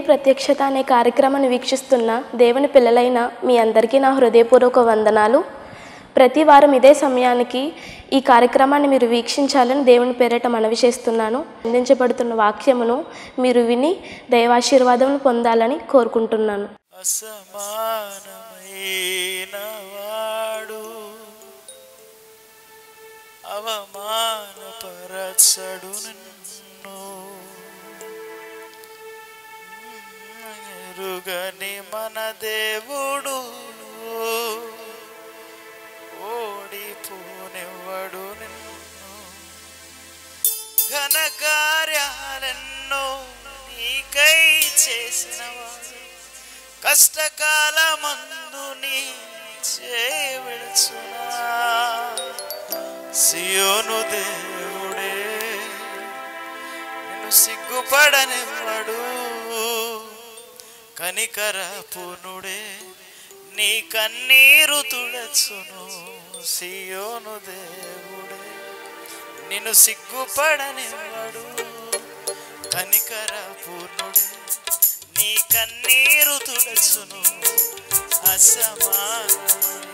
ప్రత్యక్షత అనే కార్యక్రమాన్ని వీక్షిస్తున్న దేవుని పిల్లలైన మీ అందరికీ నా హృదయపూర్వక వందనాలు. ప్రతి వారం ఇదే సమయానికి ఈ కార్యక్రమాన్ని మీరు వీక్షించాలని దేవుని పేరిట మనవి చేస్తున్నాను. అందించబడుతున్న వాక్యమును మీరు విని దైవాశీర్వాదం పొందాలని కోరుకుంటున్నాను. అసమానమైన వాడు అవమానపరచడు నిన్ను, ఎరుగని మన దేవుడు ఓడిపోనివ్వడు నిన్ను. ఘనకార్యాలెన్నో నీకై చేసినవాడు, కష్టకాలమందు నీ చేవిడుచునా. సియోను దేవుడే నిన్ను సిగ్గుపడనివ్వడు, కనికరపూర్ణుడే నీ కన్నీరు తుడచును. సియోను దేవుడే నిన్ను సిగ్గుపడనివ్వడు, కనికరపూర్ణుడే నీ కన్నీరు తుడచును. అసమానమైన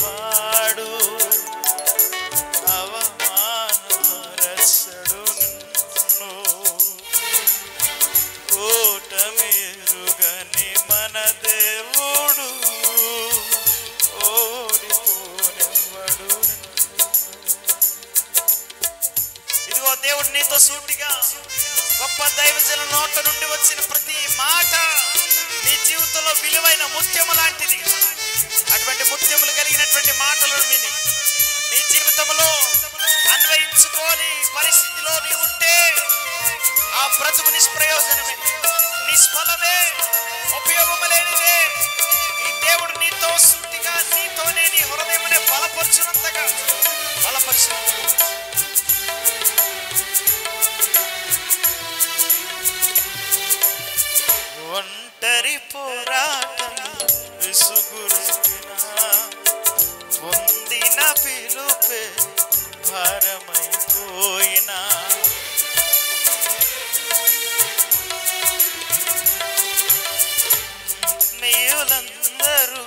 వాడు అవమానపరచడు నిన్ను, ఓటమిరుగని మన దేవుడు ఓడిపోనివ్వడు. ఇదిగో దేవుడు నీతో సూటిగా గొప్ప దైవజనుల నోట నుండి వచ్చిన ప్రతి మాట నీ జీవితంలో విలువైన ముత్యము లాంటిది. అటువంటి ముత్యములు కలిగినటువంటి మాటలను విని నీ జీవితంలో అన్వయించుకోని పరిస్థితిలో నీ ఉంటే ఆ బ్రతుకు నిష్ప్రయోజనమే, నిష్ఫలమే, ఉపయోగము లేనిదే. ఈ దేవుడు నీతో సూటిగా నీతోనే నీ హృదయమునే బలపరచునంతగా బలపరచు. ఒంటరి పోరాటం విసుగురెత్తిన, పొందిన పిలుపే భారమైపోయినా, నీవులందరూ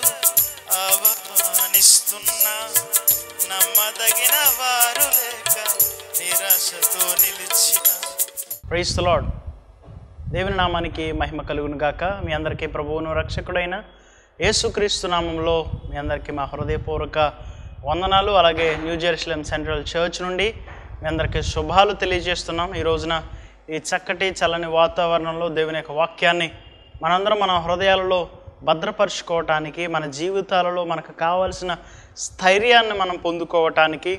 అవమానిస్తున్నా, నమ్మదగిన వారు లేక నిరాశతో నిలిచిన. Praise the Lord. దేవుని నామానికి మహిమ కలుగును గాక. మీ అందరికీ ప్రభువును రక్షకుడైన యేసుక్రీస్తు నామంలో మీ అందరికీ మా హృదయపూర్వక వందనాలు. అలాగే న్యూ జెరూసలేం సెంట్రల్ చర్చ్ నుండి మీ అందరికీ శుభాలు తెలియజేస్తున్నాం. ఈ రోజున ఈ చక్కటి చల్లని వాతావరణంలో దేవుని యొక్క వాక్యాన్ని మనందరం మన హృదయాలలో భద్రపరుచుకోవటానికి, మన జీవితాలలో మనకు కావాల్సిన స్థైర్యాన్ని మనం పొందుకోవటానికి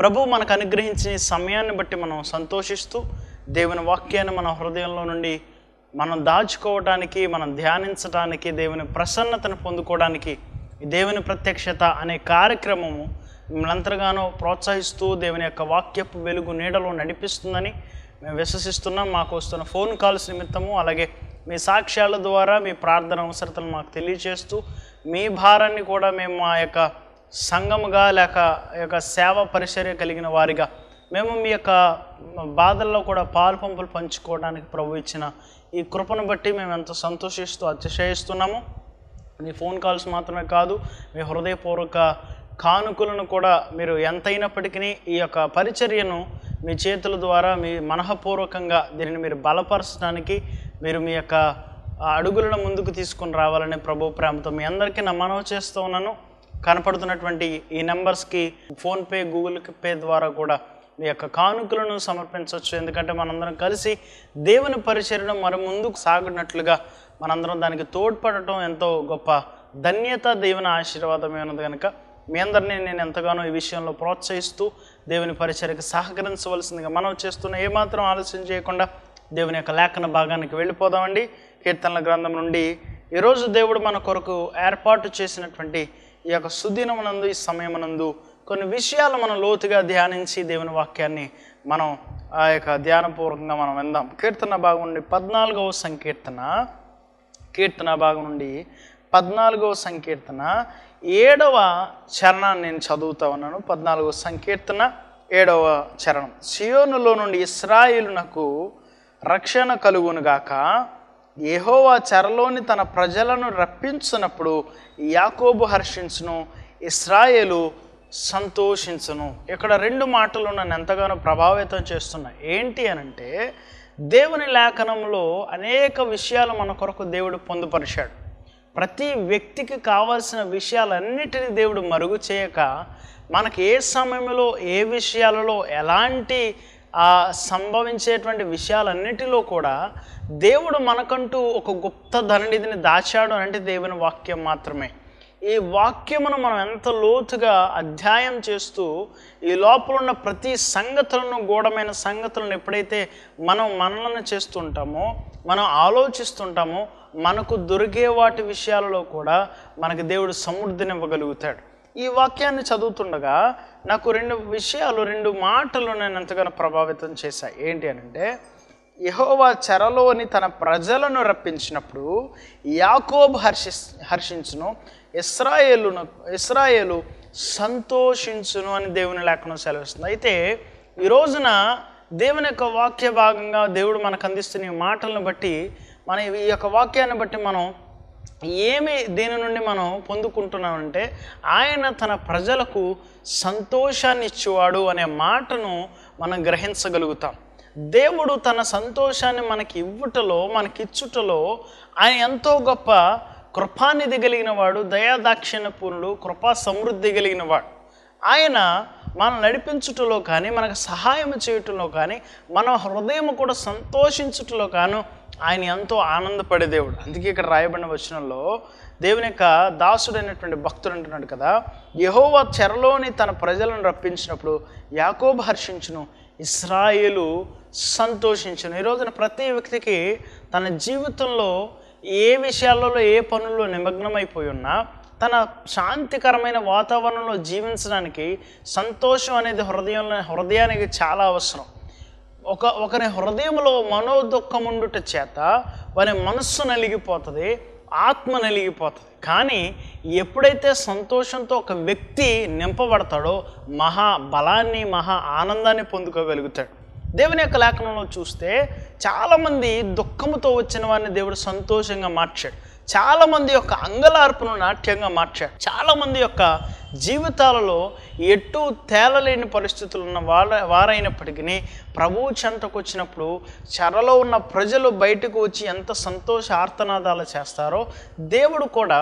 ప్రభువు మనకు అనుగ్రహించిన సమయాన్ని బట్టి మనం సంతోషిస్తూ దేవుని వాక్యాన్ని మన హృదయంలో నుండి మనం దాచుకోవటానికి, మనం ధ్యానించడానికి, దేవుని ప్రసన్నతను పొందుకోవడానికి ఈ దేవుని ప్రత్యక్షత అనే కార్యక్రమము మిమ్మల్ని ఎంతగానో ప్రోత్సహిస్తూ దేవుని యొక్క వాక్యపు వెలుగు నీడలో నడిపిస్తుందని మేము విశ్వసిస్తున్నాం. మాకు వస్తున్న ఫోన్ కాల్స్ నిమిత్తము, అలాగే మీ సాక్ష్యాల ద్వారా మీ ప్రార్థన అవసరతలు మాకు తెలియజేస్తూ మీ భారాన్ని కూడా మేము మా యొక్క సంఘముగా లేక యొక్క సేవ పరిచర్య కలిగిన వారిగా మేము మీ యొక్క బాధల్లో కూడా పాలు పంపులు పంచుకోవడానికి ప్రభు ఇచ్చిన ఈ కృపను బట్టి మేము ఎంతో సంతోషిస్తూ అతిశయిస్తున్నాము. మీ ఫోన్ కాల్స్ మాత్రమే కాదు, మీ హృదయపూర్వక కానుకలను కూడా మీరు ఎంతైనప్పటికీ ఈ యొక్క పరిచర్యను మీ చేతుల ద్వారా మీ మనఃపూర్వకంగా దీనిని మీరు బలపరచడానికి, మీరు మీ యొక్క అడుగులను ముందుకు తీసుకుని రావాలని ప్రభు ప్రేమతో మీ అందరికీ నా మనవి చేస్తూ ఉన్నాను. కనపడుతున్నటువంటి ఈ నెంబర్స్కి ఫోన్పే, గూగుల్ పే ద్వారా కూడా మీ యొక్క కానుకలను సమర్పించవచ్చు. ఎందుకంటే మనందరం కలిసి దేవుని పరిచర్యను మరి ముందుకు సాగినట్లుగా మనందరం దానికి తోడ్పడటం ఎంతో గొప్ప ధన్యత, దేవుని ఆశీర్వాదమే ఉన్నది. కనుక మీ అందరినీ నేను ఎంతగానో ఈ విషయంలో ప్రోత్సహిస్తూ దేవుని పరిచర్యకు సహకరించవలసిందిగా మనం చేస్తున్న ఏమాత్రం ఆలస్యం చేయకుండా దేవుని యొక్క లేఖన భాగానికి వెళ్ళిపోదామండి. కీర్తనల గ్రంథం నుండి ఈరోజు దేవుడు మన కొరకు ఏర్పాటు చేసినటువంటి ఈ యొక్క సుదినమునందు, ఈ సమయమునందు కొన్ని విషయాలు మనం లోతుగా ధ్యానించి దేవుని వాక్యాన్ని మనం ఆ యొక్క ధ్యానపూర్వకంగా మనం విందాం. కీర్తన భాగం నుండి 14వ సంకీర్తన, కీర్తన భాగం నుండి 14వ సంకీర్తన 7వ చరణాన్ని నేను చదువుతా ఉన్నాను. 14వ సంకీర్తన 7వ చరణం. సియోనులో నుండి ఇశ్రాయేలునకు రక్షణ కలుగునుగాక, యెహోవా చెరలోని తన ప్రజలను రప్పించినప్పుడు యాకోబు హర్షించును, ఇశ్రాయేలు సంతోషించును. ఇక్కడ 2 మాటలు నన్ను ఎంతగానో ప్రభావితం చేస్తున్నాయి. ఏంటి అనంటే, దేవుని లేఖనంలో అనేక విషయాలు మన కొరకు దేవుడు పొందుపరిచాడు. ప్రతి వ్యక్తికి కావాల్సిన విషయాలన్నిటినీ దేవుడు మరుగు చేయక, మనకి ఏ సమయంలో ఏ విషయాలలో ఎలాంటి సంభవించేటువంటి విషయాలన్నిటిలో కూడా దేవుడు మనకంటూ ఒక గుప్త ధననిధిని దాచాడు అంటే దేవుని వాక్యం మాత్రమే. ఈ వాక్యమును మనం ఎంత లోతుగా అధ్యాయం చేస్తూ ఈ లోపల ఉన్న ప్రతి సంగతులను, గూఢమైన సంగతులను ఎప్పుడైతే మనం మనలను చేస్తుంటామో, మనం ఆలోచిస్తుంటామో, మనకు దొరికే వాటి విషయాలలో కూడా మనకు దేవుడు సమృద్ధినివ్వగలుగుతాడు. ఈ వాక్యాన్ని చదువుతుండగా నాకు 2 మాటలు నేను ఎంతగానో ప్రభావితం చేశాయి. ఏంటి అనంటే, యెహోవా చెరలోని తన ప్రజలను రప్పించినప్పుడు యాకోబు హర్షించును, ఇశ్రాయేలు సంతోషించును అని దేవుని లేఖనం సెలవిస్తుంది. అయితే ఈ రోజున దేవుని యొక్క వాక్య భాగంగా దేవుడు మనకు అందిస్తున్న ఈ మాటలను బట్టి, మన ఈ యొక్క వాక్యాన్ని బట్టి మనం దీని నుండి మనం పొందుకుంటున్నామంటే, ఆయన తన ప్రజలకు సంతోషాన్ని ఇచ్చేవాడు అనే మాటను మనం గ్రహించగలుగుతాం. దేవుడు తన సంతోషాన్ని మనకి ఇవ్వటలో, మనకిచ్చుటలో ఆయన ఎంతో గొప్ప కృపానిధి కలిగిన వాడు, దయాదాక్షిణ్యపూర్ణుడు, కృపా సమృద్ధి కలిగిన వాడు. ఆయన మనం నడిపించుటలో కానీ, మనకు సహాయం చేయటంలో కానీ, మన హృదయం కూడా సంతోషించుటలో కాను ఆయన ఎంతో ఆనందపడే దేవుడు. అందుకే ఇక్కడ రాయబడిన వచనంలో దేవుని యొక్క దాసుడైనటువంటి భక్తుడు అంటున్నాడు కదా, యెహోవా చెరలోని తన ప్రజలను రప్పించినప్పుడు యాకోబు హర్షించును, ఇశ్రాయేలు సంతోషించును. ఈ రోజున ప్రతి వ్యక్తికి తన జీవితంలో ఏ విషయాలలో, ఏ పనుల్లో నిమగ్నమైపోయి ఉన్నా, తన శాంతికరమైన వాతావరణంలో జీవించడానికి సంతోషం అనేది హృదయానికి చాలా అవసరం. ఒకరి హృదయంలో మనోదుఖం ఉండుట చేత వారి మనస్సు నలిగిపోతుంది, ఆత్మ నలిగిపోతుంది. కానీ ఎప్పుడైతే సంతోషంతో ఒక వ్యక్తి నింపబడతాడో మహా బలాన్ని, మహా ఆనందాన్ని పొందుకోగలుగుతాడు. దేవుని యొక్క లేఖనంలో చూస్తే చాలామంది దుఃఖముతో వచ్చిన వారిని దేవుడు సంతోషంగా మార్చాడు. చాలామంది యొక్క అంగలార్పును నాట్యంగా మార్చాడు. చాలామంది యొక్క జీవితాలలో ఎటు తేలలేని పరిస్థితులు ఉన్న వారైనప్పటికీ ప్రభువు చెంతకు వచ్చినప్పుడు చెరలో ఉన్న ప్రజలు బయటకు వచ్చి ఎంత సంతోష ఆర్తనాదాలు చేస్తారో, దేవుడు కూడా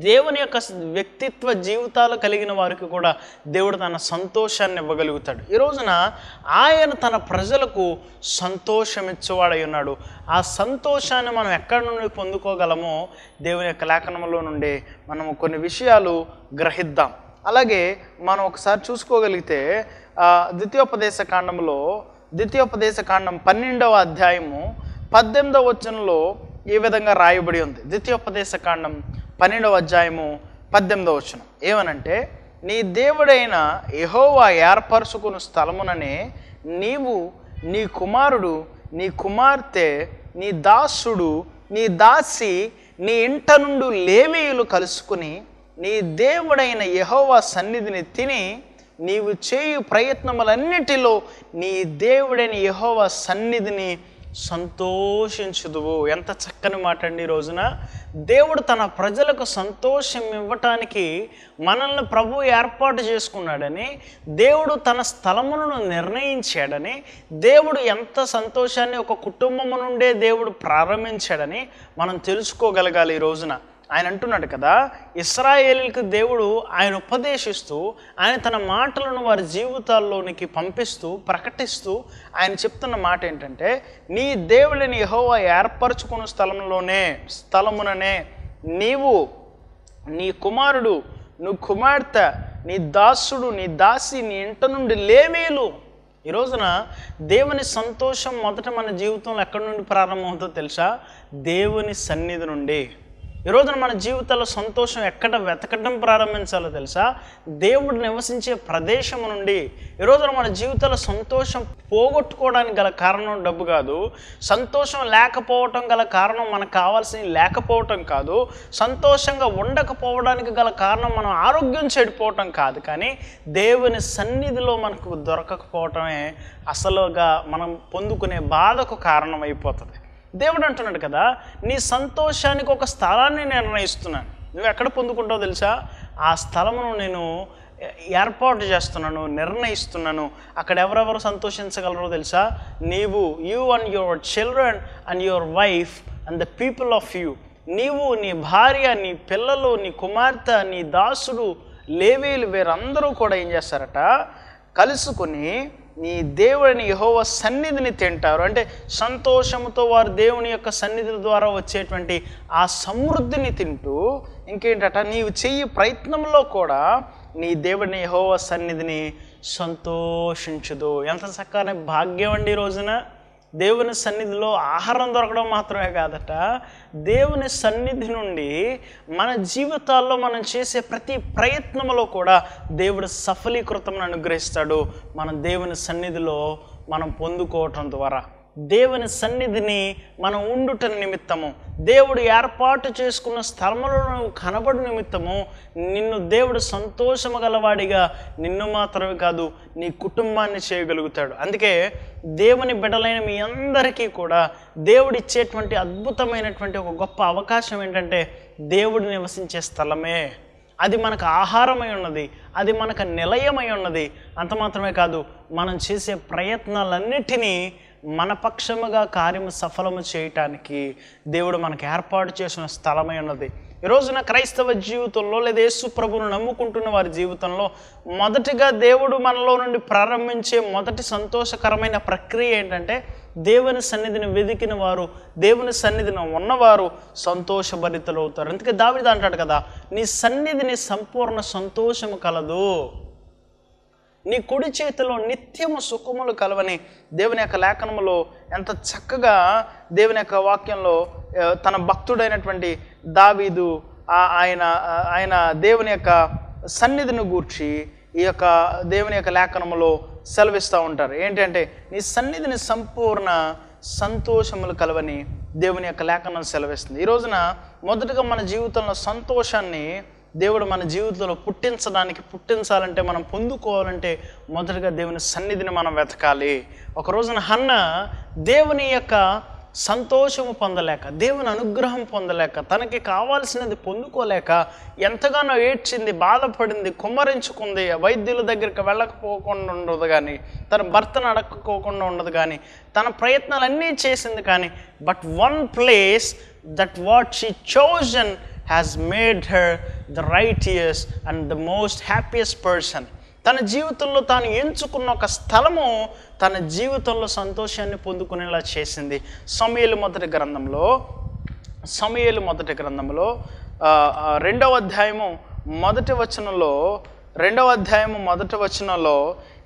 దేవుని యొక్క వ్యక్తిత్వ జీవితాలు కలిగిన వారికి కూడా దేవుడు తన సంతోషాన్ని ఇవ్వగలుగుతాడు. ఈ రోజున ఆయన తన ప్రజలకు సంతోషం ఇచ్చేవాడై ఉన్నాడు. ఆ సంతోషాన్ని మనం ఎక్కడి నుండి పొందుకోగలమో దేవుని యొక్క లేఖనంలో నుండి మనము కొన్ని విషయాలు గ్రహిద్దాం. అలాగే మనం ఒకసారి చూసుకోగలిగితే ద్వితీయోపదేశ కాండం 12వ అధ్యాయము 18వ వచనంలో ఈ విధంగా రాయబడి ఉంది. ద్వితీయోపదేశ కాండం 12వ అధ్యాయము 18వ వచనం ఏమనంటే, నీ దేవుడైన యెహోవా ఏర్పరచుకుని స్థలముననే నీవు, నీ కుమారుడు, నీ కుమార్తె, నీ దాసుడు, నీ దాసి, నీ ఇంట నుండి లేవీయులు కలుసుకుని నీ దేవుడైన యెహోవా సన్నిధిని తిని నీవు చేయు ప్రయత్నములన్నిటిలో నీ దేవుడైన యెహోవా సన్నిధిని సంతోషించుదువు. ఎంత చక్కని మాట అండి. ఈ రోజున దేవుడు తన ప్రజలకు సంతోషం ఇవ్వటానికి మనల్ని ప్రభు ఏర్పాటు చేసుకున్నాడని, దేవుడు తన స్థలములను నిర్ణయించాడని, దేవుడు ఎంత సంతోషాన్ని ఒక కుటుంబము నుండే దేవుడు ప్రారంభించాడని మనం తెలుసుకోగలగాలి. ఈ రోజున ఆయన అంటున్నాడు కదా, ఇశ్రాయేలులకు దేవుడు ఆయన ఉపదేశిస్తూ, ఆయన తన మాటలను వారి జీవితాల్లోనికి పంపిస్తూ, ప్రకటిస్తూ ఆయన చెప్తున్న మాట ఏంటంటే, నీ దేవుడిని యెహోవా ఏర్పరచుకున్న స్థలముననే నీవు, నీ కుమారుడు, నువ్వు కుమార్తె, నీ దాసుడు, నీ దాసి, నీ ఇంట నుండి లేవీయులు. ఈ రోజున దేవుని సంతోషం మొదట మన జీవితంలో ఎక్కడి నుండి ప్రారంభమవుతుందో తెలుసా? దేవుని సన్నిధి నుండి. ఈ రోజున మన జీవితాల్లో సంతోషం ఎక్కడ వెతకడం ప్రారంభించాలో తెలుసా? దేవుడు నివసించే ప్రదేశం నుండి. ఈ రోజున మన జీవితాల్లో సంతోషం పోగొట్టుకోవడానికి గల కారణం డబ్బు కాదు, సంతోషం లేకపోవటం గల కారణం మనకు కావాల్సినవి లేకపోవటం కాదు, సంతోషంగా ఉండకపోవడానికి గల కారణం మనం ఆరోగ్యం చెడిపోవటం కాదు, కానీ దేవుని సన్నిధిలో మనకు దొరకకపోవటమే అసలుగా మనం పొందుకునే బాధకు కారణం అయిపోతుంది. దేవుడు అంటున్నాడు కదా, నీ సంతోషానికి ఒక స్థలాన్ని నిర్ణయిస్తున్నాను. నువ్వు ఎక్కడ పొందుకుంటావో తెలుసా? ఆ స్థలమును నేను ఏర్పాటు చేస్తున్నాను, నిర్ణయిస్తున్నాను. అక్కడ ఎవరెవరు సంతోషించగలరో తెలుసా? నీవు, you and your children and your wife and the people of you. నీవు, నీ భార్య, నీ పిల్లలు, నీ కుమార్తె, నీ దాసుడు, లేవీయులు, వీరందరూ కూడా ఏం చేస్తారట? కలుసుకొని నీ దేవుని యెహోవా సన్నిధిని తింటారు. అంటే సంతోషంతో వారు దేవుని యొక్క సన్నిధి ద్వారా వచ్చేటువంటి ఆ సమృద్ధిని తింటూ ఇంకేంటట, నీవు చెయ్యి ప్రయత్నంలో కూడా నీ దేవుని యెహోవా సన్నిధిని సంతోషించుదు. ఎంత చక్కని భాగ్యం అండి ఈ రోజున. దేవుని సన్నిధిలో ఆహారం దొరకడం మాత్రమే కాదట, దేవుని సన్నిధి నుండి మన జీవితాల్లో మనం చేసే ప్రతి ప్రయత్నంలో కూడా దేవుడు సఫలీకృతం అనుగ్రహిస్తాడు. మనం దేవుని సన్నిధిలో మనం పొందుకోవటం ద్వారా, దేవుని సన్నిధిని మనం ఉండుట నిమిత్తము, దేవుడు ఏర్పాటు చేసుకున్న స్థలములో నువ్వు కనబడు నిమిత్తము నిన్ను దేవుడు సంతోషము గలవాడిగా నిన్ను మాత్రమే కాదు నీ కుటుంబాన్ని చేయగలుగుతాడు. అందుకే దేవుని బిడ్డలైన మీ అందరికీ కూడా దేవుడు ఇచ్చేటువంటి అద్భుతమైనటువంటి ఒక గొప్ప అవకాశం ఏంటంటే, దేవుడు నివసించే స్థలమే. అది మనకు ఆహారమై ఉన్నది, అది మనకు నిలయమై ఉన్నది. అంత మాత్రమే కాదు, మనం చేసే ప్రయత్నాలన్నిటినీ మన పక్షముగా కార్యము సఫలము చేయటానికి దేవుడు మనకు ఏర్పాటు చేసిన స్థలమై ఉన్నది. ఈ రోజున క్రైస్తవ జీవితంలో లేదా యేసు ప్రభువును నమ్ముకుంటున్న వారి జీవితంలో మొదటిగా దేవుడు మనలో నుండి ప్రారంభించే మొదటి సంతోషకరమైన ప్రక్రియ ఏంటంటే, దేవుని సన్నిధిని వెదికిన వారు, దేవుని సన్నిధిని ఉన్నవారు సంతోషభరితులు అవుతారు. అందుకే దావీదు అంటాడు కదా, నీ సన్నిధిని సంపూర్ణ సంతోషము కలదు, నీ కుడి చేతిలో నిత్యము సుఖములు కలవని దేవుని యొక్క లేఖనములో ఎంత చక్కగా దేవుని యొక్క వాక్యంలో తన భక్తుడైనటువంటి దావీదు ఆయన దేవుని యొక్క సన్నిధిని గూర్చి ఈ యొక్క దేవుని యొక్క లేఖనములో సెలవిస్తూ ఉంటారు. ఏంటంటే, నీ సన్నిధిని సంపూర్ణ సంతోషములు కలవని దేవుని యొక్క లేఖనం సెలవిస్తుంది. ఈ రోజున మొదటగా మన జీవితంలో సంతోషాన్ని దేవుడు మన జీవితంలో పుట్టించాలంటే, మనం పొందుకోవాలంటే మొదటగా దేవుని సన్నిధిని మనం వెతకాలి. ఒక రోజున హన్న దేవుని యొక్క సంతోషము పొందలేక, దేవుని అనుగ్రహం పొందలేక, తనకి కావాల్సినది పొందుకోలేక ఎంతగానో ఏడ్చింది, బాధపడింది, కుమ్మరించుకుంది. వైద్యుల దగ్గరికి వెళ్ళకపోకుండా ఉండదు కానీ, తన భర్తను అడగకోకుండా ఉండదు కానీ, తన ప్రయత్నాలన్నీ చేసింది కానీ, but one place that what she chosen has made her the righteous and the most happiest person. తన జీవితంలో తాను ఎంచుకున్న ఒక స్థలము తన జీవితంలో సంతోషాన్ని పొందుకునేలా చేసింది. సమూయేలు మొదటి గ్రంథంలో 2వ అధ్యాయము మొదటి వచనంలో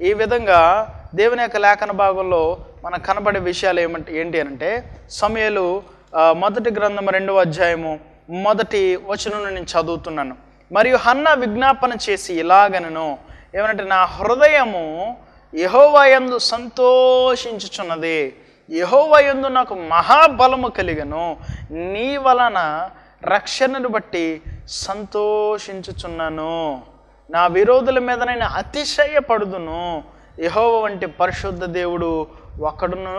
ఈ విధంగా దేవుని యొక్క లేఖన భాగంలో మనకు కనబడే విషయాలు ఏంటి అంటే, సమూయేలు మొదటి గ్రంథం 2వ అధ్యాయము మొదటి వచనం నేను చదువుతున్నాను. మరియు హన్న విజ్ఞాపన చేసి ఇలాగనను, ఏమనంటే, నా హృదయము యెహోవా యందు సంతోషించుచున్నది, యెహోవా యందు నాకు మహాబలము కలిగను, నీ వలన రక్షణను బట్టి సంతోషించుచున్నాను, నా విరోధుల మీద నేను అతిశయపడుదును, యెహోవా వంటి పరిశుద్ధ దేవుడు ఒకడును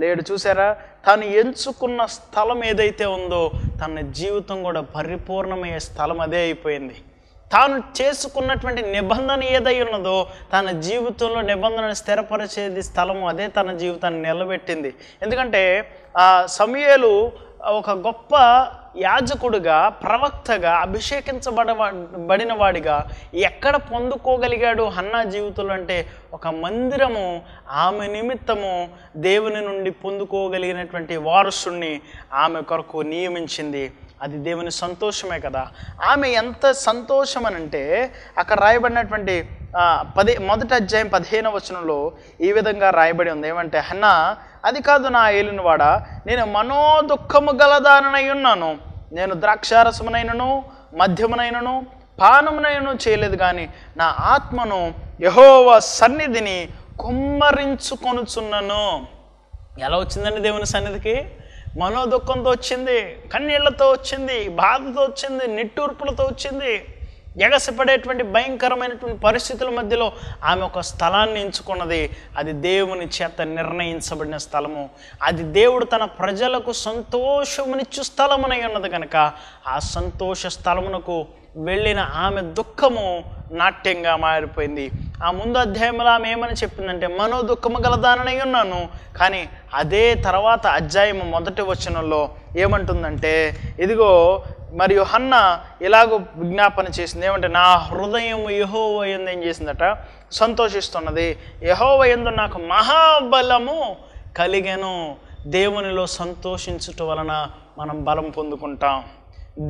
లేడు. చూసారా, తను ఎంచుకున్న స్థలం ఏదైతే ఉందో తన జీవితం కూడా పరిపూర్ణమయ్యే స్థలం అదే అయిపోయింది. తాను చేసుకున్నటువంటి నిబంధన ఏదై ఉన్నదో తన జీవితంలో నిబంధనను స్థిరపరిచేది స్థలము అదే తన జీవితాన్ని నిలబెట్టింది. ఎందుకంటే సమూయేలు ఒక గొప్ప యాజకుడుగా, ప్రవక్తగా, అభిషేకించబడిన వాడిగా ఎక్కడ పొందుకోగలిగాడు హన్నా జీవితంలో అంటే, ఒక మందిరము ఆమె నిమిత్తము దేవుని నుండి పొందుకోగలిగినటువంటి వారసుని ఆమె కొరకు నియమించింది. అది దేవుని సంతోషమే కదా. ఆమె ఎంత సంతోషం అనంటే, అక్కడ రాయబడినటువంటి మొదటి అధ్యాయం 15వ వచనంలో ఈ విధంగా రాయబడి ఉంది. ఏమంటే, హన్నా, అది కాదు నా ఏలినవాడా, నేను మనోదుఃఖము గలదానై ఉన్నాను, నేను ద్రాక్షారసమునైనను మద్యమునైనను పానమునైనను చేయలేదు, కానీ నా ఆత్మను యెహోవా సన్నిధిని కుమ్మరించుకొనుచున్నాను. ఎలా వచ్చిందండి దేవుని సన్నిధికి? మనోదుఃఖంతో వచ్చింది, కన్నీళ్లతో వచ్చింది, బాధతో వచ్చింది, నిట్టూర్పులతో వచ్చింది. ఎగసిపడేటువంటి భయంకరమైనటువంటి పరిస్థితుల మధ్యలో ఆమె ఒక స్థలాన్ని ఎంచుకున్నది. అది దేవుని చేత నిర్ణయించబడిన స్థలము. అది దేవుడు తన ప్రజలకు సంతోషమునిచ్చు స్థలమునై ఉన్నది కనుక ఆ సంతోష స్థలమునకు వెళ్ళిన ఆమె దుఃఖము నాట్యంగా మారిపోయింది. ఆ ముందు అధ్యాయంలో ఆమె ఏమని చెప్పిందంటే, మనో దుఃఖము గలదానై ఉన్నాను. కానీ అదే తర్వాత అధ్యాయము 1వ వచనంలో ఏమంటుందంటే, ఇదిగో మరియు హన్న ఇలాగో విజ్ఞాపన చేసింది. ఏమంటే, నా హృదయం యెహోవా యందు ఏం చేసిందట, సంతోషిస్తున్నది. యెహోవా యందు నాకు మహాబలము కలిగెను. దేవునిలో సంతోషించుట వలన మనం బలం పొందుకుంటాం.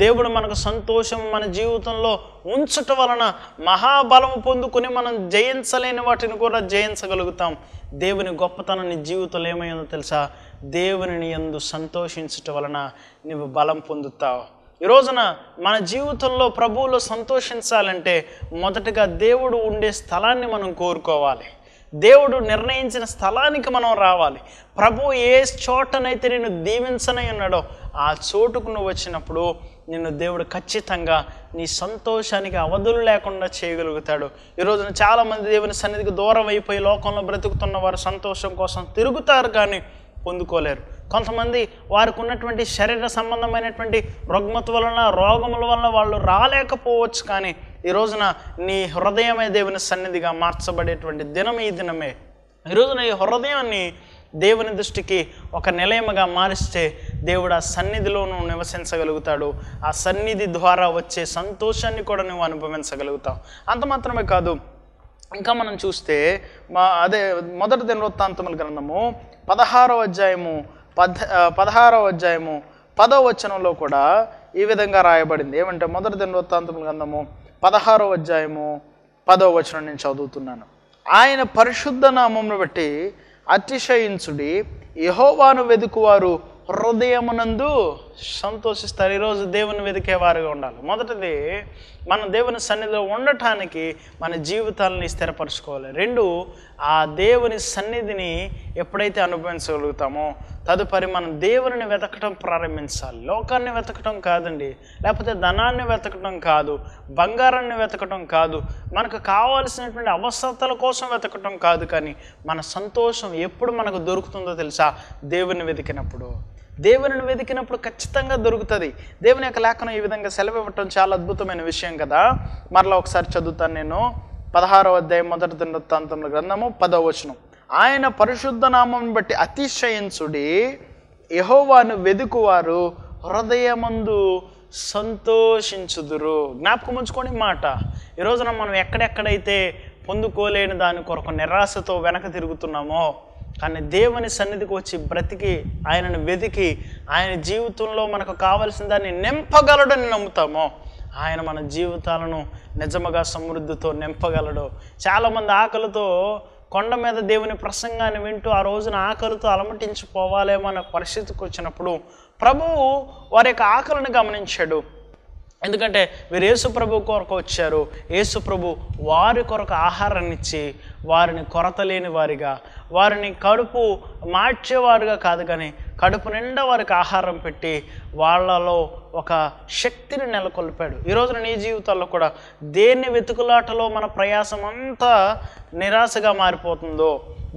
దేవుడు మనకు సంతోషం మన జీవితంలో ఉంచుట వలన మహాబలము పొందుకొని మనం జయించలేని వాటిని కూడా జయించగలుగుతాం. దేవుని గొప్పతనం నీ జీవితంలో ఏమైందో తెలుసా? దేవుని యందు సంతోషించుట వలన నీవు బలం పొందుతావు. ఈ రోజున మన జీవితంలో ప్రభువులో సంతోషించాలంటే మొదటగా దేవుడు ఉండే స్థలాన్ని మనం కోరుకోవాలి. దేవుడు నిర్ణయించిన స్థలానికి మనం రావాలి. ప్రభు ఏ చోటనైతే నిన్ను దీవించనై ఉన్నాడో ఆ చోటుకు నువ్వు వచ్చినప్పుడు నిన్ను దేవుడు ఖచ్చితంగా నీ సంతోషానికి అవధులు లేకుండా చేయగలుగుతాడు. ఈ రోజున చాలామంది దేవుని సన్నిధికి దూరం అయిపోయి లోకంలో బ్రతుకుతున్న వారు సంతోషం కోసం తిరుగుతారు కానీ పొందుకోలేరు. కొంతమంది వారికి ఉన్నటువంటి శరీర సంబంధమైనటువంటి రుగ్మత వలన, రోగముల వలన వాళ్ళు రాలేకపోవచ్చు. కానీ ఈ రోజున నీ హృదయమే దేవుని సన్నిధిగా మార్చబడేటువంటి దినం ఈ దినమే. ఈ రోజున ఈ హృదయాన్ని దేవుని దృష్టికి ఒక నిలయముగా మారిస్తే దేవుడు ఆ సన్నిధిలో నువ్వు నివసించగలుగుతాడు. ఆ సన్నిధి ద్వారా వచ్చే సంతోషాన్ని కూడా నువ్వు అనుభవించగలుగుతావు. అంత మాత్రమే కాదు, ఇంకా మనం చూస్తే అదే మొదటి దినవృత్తాంతముల గ్రంథము 16వ అధ్యాయము 10వ వచనంలో కూడా ఈ విధంగా రాయబడింది. ఏమంటే, మొదటి దినవృత్తాంతముల గ్రంథము 16వ అధ్యాయము 10వ వచనం నేను చదువుతున్నాను. ఆయన పరిశుద్ధ నామమును బట్టి అతిశయించుడి, యెహోవాను వెదుకువారు హృదయమునందు సంతోషిస్తారు. ఈరోజు దేవుని వెతికేవారుగా ఉండాలి. మొదటిది, మన దేవుని సన్నిధిలో ఉండటానికి మన జీవితాలని స్థిరపరచుకోవాలి. 2, ఆ దేవుని సన్నిధిని ఎప్పుడైతే అనుభవించగలుగుతామో తదుపరి మనం దేవుని వెతకటం ప్రారంభించాలి. లోకాన్ని వెతకటం కాదండి, లేకపోతే ధనాన్ని వెతకటం కాదు, బంగారాన్ని వెతకటం కాదు, మనకు కావాల్సినటువంటి అవసరతల కోసం వెతకటం కాదు. కానీ మన సంతోషం ఎప్పుడు మనకు దొరుకుతుందో తెలుసా? దేవుని వెతికినప్పుడు. దేవుని వెతికినప్పుడు ఖచ్చితంగా దొరుకుతుంది. దేవుని యొక్క లేఖనం ఈ విధంగా సెలవు ఇవ్వటం చాలా అద్భుతమైన విషయం కదా. మరలా ఒకసారి చదువుతాను నేను. 16వ అధ్యాయం మొదటి దినవృత్తాంతముల గ్రంథము 10వ వచనం. ఆయన పరిశుద్ధ నామం బట్టి అతిశయించుడి, యెహోవాను వెదుకువారు హృదయమందు సంతోషించుదురు. జ్ఞాపకం ఉంచుకోండి మాట. ఈ రోజున మనం ఎక్కడెక్కడైతే పొందుకోలేని దాని కొరకు నిరాశతో వెనక తిరుగుతున్నామో, కానీ దేవుని సన్నిధికి వచ్చి బ్రతికి ఆయనను వెతికి ఆయన జీవితంలో మనకు కావలసిన దాన్ని నింపగలడని నమ్ముతామో ఆయన మన జీవితాలను నిజముగా సమృద్ధితో నింపగలడు. చాలామంది ఆకలితో కొండ మీద దేవుని ప్రసంగాన్ని వింటూ ఆ రోజున ఆకలితో అలమటించిపోవాలేమో అనే పరిస్థితికి వచ్చినప్పుడు ప్రభువు వారి యొక్క ఆకలిని గమనించాడు. ఎందుకంటే వీరు యేసు ప్రభు కొరకు వచ్చారు. యేసు ప్రభు వారి కొరకు ఆహారాన్ని ఇచ్చి వారిని కొరత లేని వారిగా, వారిని కడుపు మార్చేవారుగా కాదు కానీ కడుపు నిండా వారికి ఆహారం పెట్టి వాళ్ళలో ఒక శక్తిని నెలకొల్పాడు. ఈ రోజున నీ జీవితాల్లో కూడా దేన్ని వెతుకులాటలో మన ప్రయాసం అంతా నిరాశగా మారిపోతుందో,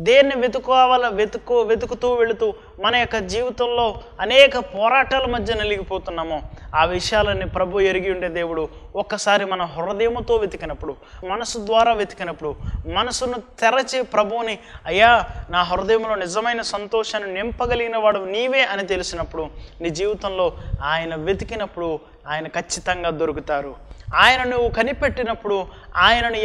దేన్ని వెతుకుతూ వెళుతూ మన యొక్క జీవితంలో అనేక పోరాటాల మధ్య నలిగిపోతున్నామో ఆ విషయాలన్నీ ప్రభు ఎరిగి ఉండే దేవుడు ఒక్కసారి మన హృదయముతో వెతికినప్పుడు, మనసు ద్వారా వెతికినప్పుడు, మనసును తెరచి ప్రభువుని, అయ్యా నా హృదయంలో నిజమైన సంతోషాన్ని నింపగలిగిన వాడు నీవే అని తెలిసినప్పుడు నీ జీవితంలో ఆయన వెతికినప్పుడు ఆయన ఖచ్చితంగా దొరుకుతారు. ఆయన నువ్వు కనిపెట్టినప్పుడు ఆయనను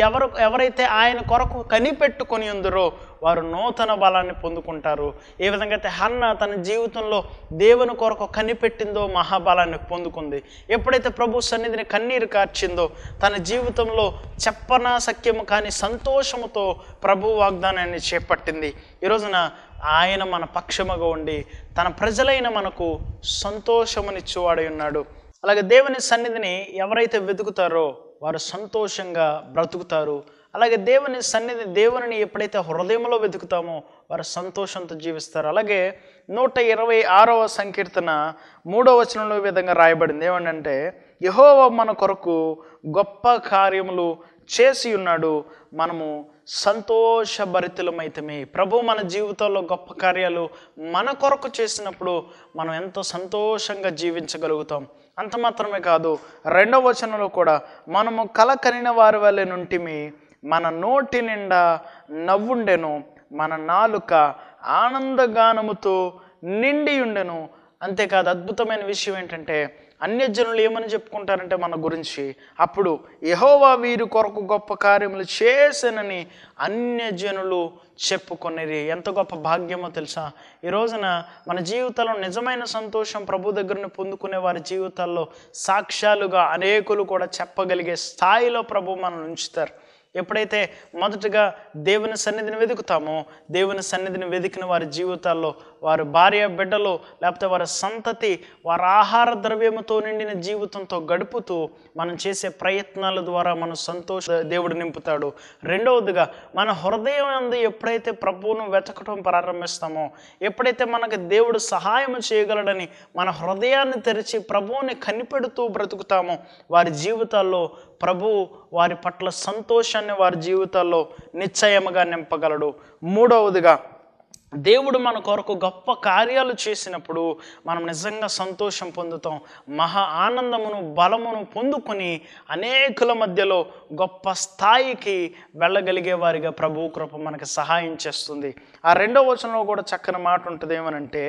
ఎవరైతే ఆయన కొరకు కనిపెట్టుకొని ఉందరో వారు నూతన బలాన్ని పొందుకుంటారు. ఏ విధంగా అయితే హన్న తన జీవితంలో దేవుని కొరకు కనిపెట్టిందో మహాబలాన్ని పొందుకుంది. ఎప్పుడైతే ప్రభు సన్నిధిని కన్నీరు కార్చిందో తన జీవితంలో చెప్పనా సఖ్యము కానీ సంతోషముతో ప్రభు వాగ్దానాన్ని చేపట్టింది. ఈ రోజున ఆయన మన పక్షముగా ఉండి తన ప్రజలైన మనకు సంతోషమునిచ్చేవాడై ఉన్నాడు. అలాగే దేవుని సన్నిధిని ఎవరైతే వెతుకుతారో వారు సంతోషంగా బ్రతుకుతారు. అలాగే దేవుని ఎప్పుడైతే హృదయంలో వెతుకుతామో వారు సంతోషంతో జీవిస్తారు. అలాగే 126వ సంకీర్తన 3వ వచనంలో ఈ విధంగా రాయబడింది. ఏమంటే, యెహోవా మన కొరకు గొప్ప కార్యములు చేసి ఉన్నాడు, మనము సంతోషభరితులమైతమే. ప్రభు మన జీవితంలో గొప్ప కార్యాలు మన కొరకు చేసినప్పుడు మనం ఎంతో సంతోషంగా జీవించగలుగుతాం. అంత మాత్రమే కాదు, 2వ వచనంలో కూడా మనము కల కనిన వారి వలె నుంటిమి, మన నోటి నిండా నవ్వుండెను, మన నాలుక ఆనందగానముతో నిండి ఉండెను. అంతేకాదు, అద్భుతమైన విషయం ఏంటంటే అన్యజనులు ఏమని చెప్పుకుంటారంటే మన గురించి, అప్పుడు యెహోవా వీరి కొరకు గొప్ప కార్యములు చేసెనని అన్యజనులు చెప్పుకొనిరి. ఎంత గొప్ప భాగ్యమో తెలుసా? ఈ రోజున మన జీవితంలో నిజమైన సంతోషం ప్రభు దగ్గరని పొందుకునే వారి జీవితాల్లో సాక్ష్యాలుగా అనేకులు కూడా చెప్పగలిగే స్థాయిలో ప్రభు మనల్ని ఉంచుతారు. ఎప్పుడైతే మొదటగా దేవుని సన్నిధిని వెతుకుతామో, దేవుని సన్నిధిని వెతికిన వారి జీవితాల్లో వారి భార్య బిడ్డలు లేకపోతే వారి సంతతి వారి ఆహార ద్రవ్యముతో నిండిన జీవితంతో గడుపుతూ మనం చేసే ప్రయత్నాల ద్వారా మన సంతోష దేవుడు నింపుతాడు. 2వదిగా మన హృదయం అందు ఎప్పుడైతే ప్రభువును వెతకటం ప్రారంభిస్తామో, ఎప్పుడైతే మనకు దేవుడు సహాయం చేయగలడని మన హృదయాన్ని తెరిచి ప్రభువుని కనిపెడుతూ బ్రతుకుతామో, వారి జీవితాల్లో ప్రభు వారి పట్ల సంతోషాన్ని వారి జీవితాల్లో నిశ్చయముగా నింపగలడు. 3వదిగా దేవుడు మన కొరకు గొప్ప కార్యాలు చేసినప్పుడు మనం నిజంగా సంతోషం పొందుతాం. మహా ఆనందమును బలమును పొందుకొని అనేకుల మధ్యలో గొప్ప స్థాయికి వెళ్ళగలిగే వారిగా ప్రభు కృప మనకి సహాయం చేస్తుంది. ఆ 2వ వచనంలో కూడా చక్కని మాట ఉంటుంది. ఏమనంటే,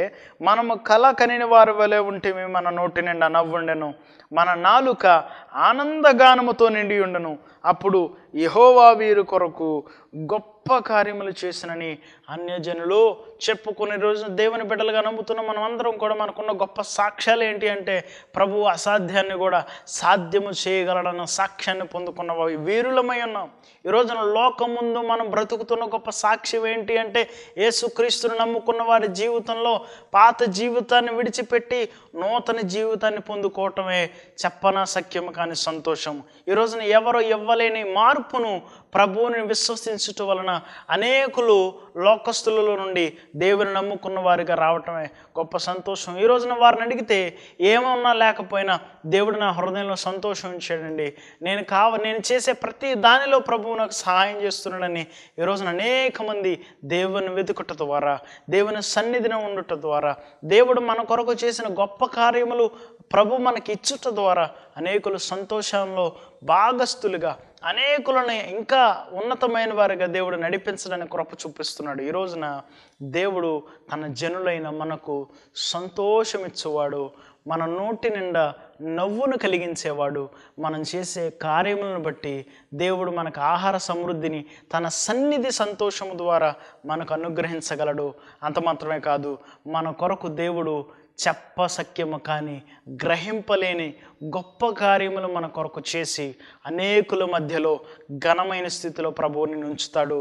మనము కల కనిన వారి వలె ఉంటే మన నోటి నిండా నవ్వుండెను, మన నాలుక ఆనందగానముతో నిండి ఉండను, అప్పుడు యెహోవా వీరి కొరకు గొప్ప కార్యములు చేసినని అన్యజనులు చెప్పుకునే రోజున దేవుని బిడ్డలుగా నమ్ముతున్న మనం అందరం కూడా మనకున్న గొప్ప సాక్ష్యాలు ఏంటి అంటే, ప్రభు అసాధ్యాన్ని కూడా సాధ్యము చేయగలడన్న సాక్ష్యాన్ని పొందుకున్న వీరులమై ఉన్నాం. ఈ రోజున లోకం ముందు మనం బ్రతుకుతున్న గొప్ప సాక్ష్యం ఏంటి అంటే, యేసుక్రీస్తును నమ్ముకున్న వారి జీవితంలో పాత జీవితాన్ని విడిచిపెట్టి నూతన జీవితాన్ని పొందుకోవటమే చెప్పనా సఖ్యము కాని సంతోషం. ఈ రోజున ఎవరో ఇవ్వలేని మార్పును ప్రభువుని విశ్వసించటం వలన అనేకులు లోకస్తులలో నుండి దేవుని నమ్ముకున్న వారిగా రావటమే గొప్ప సంతోషం. ఈ రోజున వారిని అడిగితే ఏమన్నా లేకపోయినా దేవుడు నా హృదయంలో సంతోషం ఉంచాడండి, నేను చేసే ప్రతి దానిలో ప్రభువు నాకు సహాయం చేస్తున్నాడని ఈ రోజున అనేక మంది దేవుని వెతుకుట ద్వారా, దేవుని సన్నిధిని ఉండుట ద్వారా, దేవుడు మన కొరకు చేసిన గొప్ప కార్యములు ప్రభు మనకి ఇచ్చుట ద్వారా అనేకులు సంతోషంలో భాగస్తులుగా, అనేకులను ఇంకా ఉన్నతమైన వారిగా దేవుడు నడిపించడానికి కృప చూపిస్తున్నాడు. ఈ రోజున దేవుడు తన జనులైన మనకు సంతోషం ఇచ్చేవాడు, మన నోటి నిండా నవ్వును కలిగించేవాడు. మనం చేసే కార్యములను బట్టి దేవుడు మనకు ఆహార సమృద్ధిని తన సన్నిధి సంతోషము ద్వారా మనకు అనుగ్రహించగలడు. అంత మాత్రమే కాదు, మన కొరకు దేవుడు చెప్పసఖ్యము కానీ గ్రహింపలేని గొప్ప కార్యములు మన కొరకు చేసి అనేకుల మధ్యలో ఘనమైన స్థితిలో ప్రభువుని ఉంచుతాడు.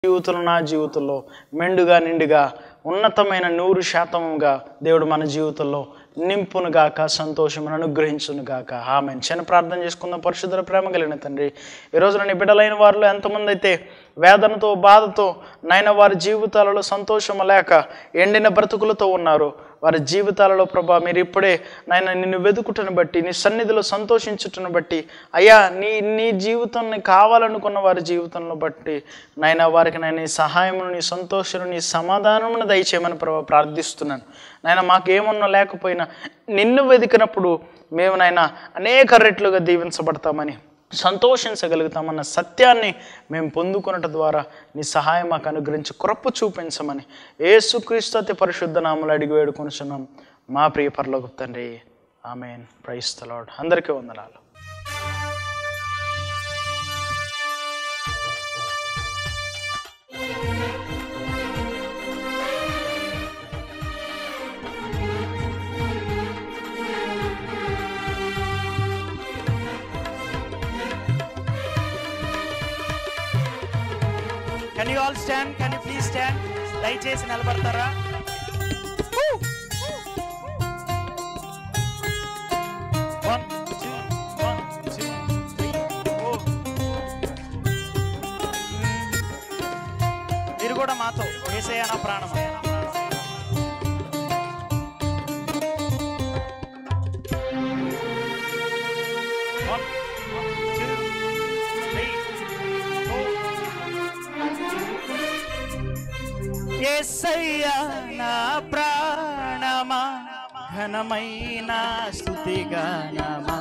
జీవితంలో నా జీవితంలో మెండుగా నిండుగా ఉన్నతమైన 100% దేవుడు మన జీవితంలో నింపునుగాక, సంతోషమును అనుగ్రహించునుగాక. ఆమేన్. చిన్న ప్రార్థన చేసుకుందాం. పరిశుద్ధ ప్రేమ కలిగిన తండ్రి, ఈరోజు నీ బిడ్డలైన వారిలో ఎంతమంది అయితే వేదనతో బాధతో నాయన వారి జీవితాలలో సంతోషం లేక ఎండిన బ్రతుకులతో ఉన్నారు, వారి జీవితాలలో ప్రభా మీరు ఇప్పుడే నాయన నిన్ను వెతుకుటను బట్టి, నీ సన్నిధిలో సంతోషించుటను బట్టి, అయ్యా నీ జీవితాన్ని కావాలనుకున్న వారి జీవితంలో బట్టి నాయన వారికి నేను నీ సహాయమును, నీ సంతోషము, నీ సమాధానమును దయచేయమని ప్రభా ప్రార్థిస్తున్నాను. నాయన మాకేమన్నా లేకపోయినా నిన్ను వెతికినప్పుడు మేము నాయన అనేక రెట్లుగా దీవించబడతామని, సంతోషించగలుగుతామన్న సత్యాన్ని మేము పొందుకున్నట ద్వారా నీ సహాయం మాకు అనుగ్రహించి కృప చూపించమని యేసుక్రీస్తు అతి పరిశుద్ధ నామములో అడిగి వేడుకొనుచున్నాం మా ప్రియ పరలోకపు తండ్రి. ఆమేన్. Praise the lord. అందరికీ వందనాలు. Can you all stand? Can you please stand? దయచేసి నిలబడతారా? మీరు కూడా మాతో యేసయ్య నా ప్రాణం. 1, 2, 3, 4. యేసయ్యా నా ప్రాణమా ఘనమైన స్తుతిగానమా.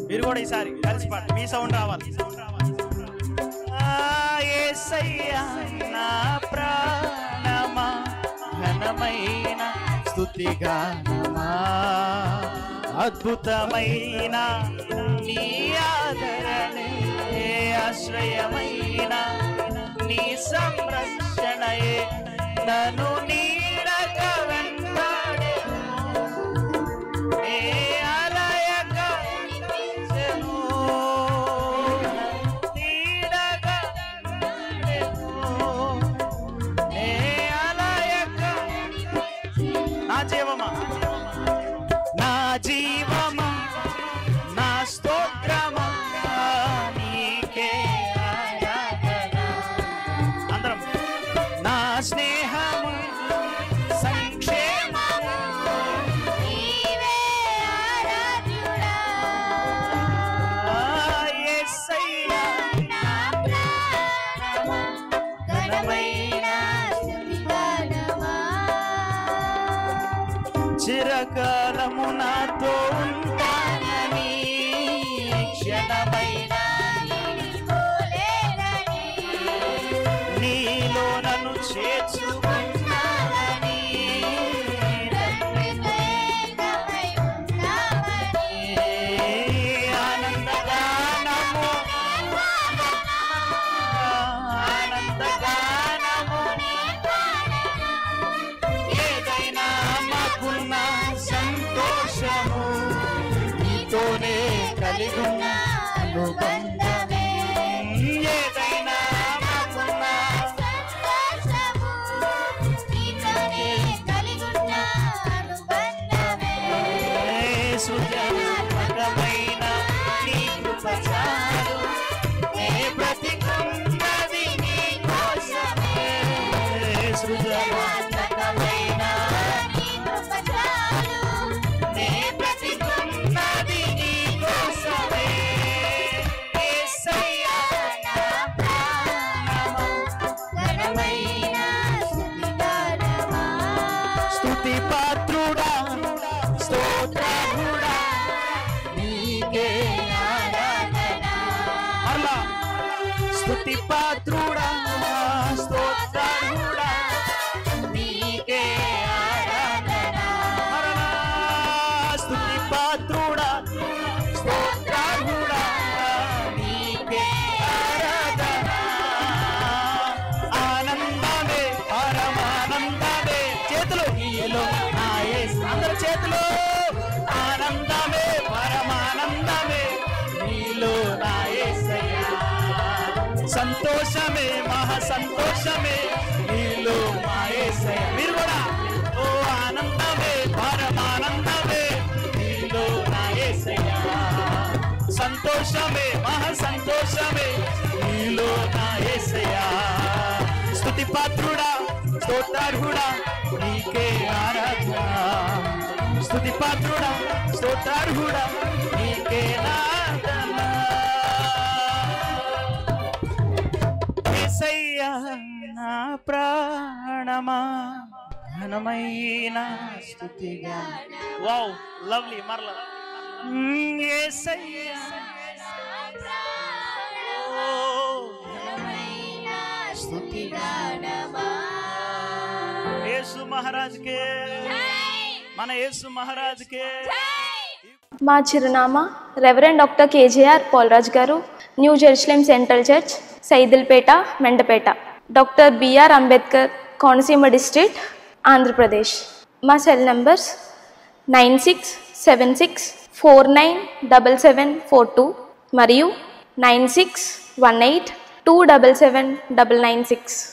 మీరు కూడా ఈసారి కలిసి పాడండి, మీ సౌండ్ రావాలి. యేసయ్యా నా ప్రాణమా ఘనమైన స్తుతిగానమా. అద్భుతమైన నీ ఆదరణే ఆశ్రయమైన నీ సంరక్షణయే నన్ను నీడక వెంటాడెను. ఏ అలయక నిలిచెను, నీడక వెంటాడెను. ఏ అలయక నా జీవమా, నా జీవమా, నా స్తోత్రమా నీకే ఆరాధన. అందరం నా స్నేహము సంక్షేమము నీవే ఆరాధ్యుడా. యేసయ్యా నా ప్రాణమా ఘనమైన స్తుతిగానమా. చిరకాలము నాతో ఉంటానని క్షణమైన నిలిపోలేనని నీలో నన్ను చేర్చుకున్నానని తండ్రితో ఏకమై ఉన్నామని ఆనందగానము ఆనందగానము ఏదైనా మాకున్న సంతోషము నీతోనే కలిగి ఉన్న అనుబంధమే ఏదైనా మాకున్న సంతోషము నీతోనే కలిగున్న అనుబంధమే. సృజనాత్మకమైన నీ కృప చాలు, నే బ్రతికున్నది నీ కోసమే. సృజనాత్మకమైన నీ కృప చాలు, నే బ్రతికున్నది నీ కోసమే. యేసయ్యా నా ప్రాణమా ఘనమైన స్తుతిగానమా. స్తుతి పాత్రుడా స్తోత్రార్హుడా నీకే ఆరాధన అలా. స్తుతి పాత్రుడా స్తోత్రార్హుడా నీకే ఆరాధన. మరలా స్తుతి పాత్రుడా స్తోత్రార్హుడా నీకే ఆరాధన. ఆనందమే పరమానందమే చేతులు నీలో నా యేసు. అందరి చేతులు ఆనందమే పరమానందమే నీలో నా యేసయ్యా. సంతోషమే మహా సంతోషమే నీలో మా యేసయ్యా. మీరు కూడా ఓ ఆనందమే పరమానందమే నీలో నా యేసయ్యా. సంతోషమే మహా సంతోషమే నీలో నా యేసయ్యా. స్తుతి పాత్రుడా స్తోత్రార్హుడా నీకే ఆరాధన. స్తుతి పాత్రుడా స్తోత్రార్హుడా నీకే ఆరాధన. యేసయ్యా నా ప్రాణమా ఘనమైన స్తుతిగా. వావ్ లవ్లీ మరలా. యేసయ్యా ఓ ఘనమైన స్తుతిగానమా. యేసు మహారాజ్ కే, మన యేసు మహారాజ్ కే. మా చిరునామా reverend doctor K J R Polaraj garu, New Jerusalem central church, Saidilpeta, Mendapeta. Doctor B R Ambedkar, Konaseema district, Andhra Pradesh. మా సెల్ నంబర్స్ 9676497742 మరియు 9618277996.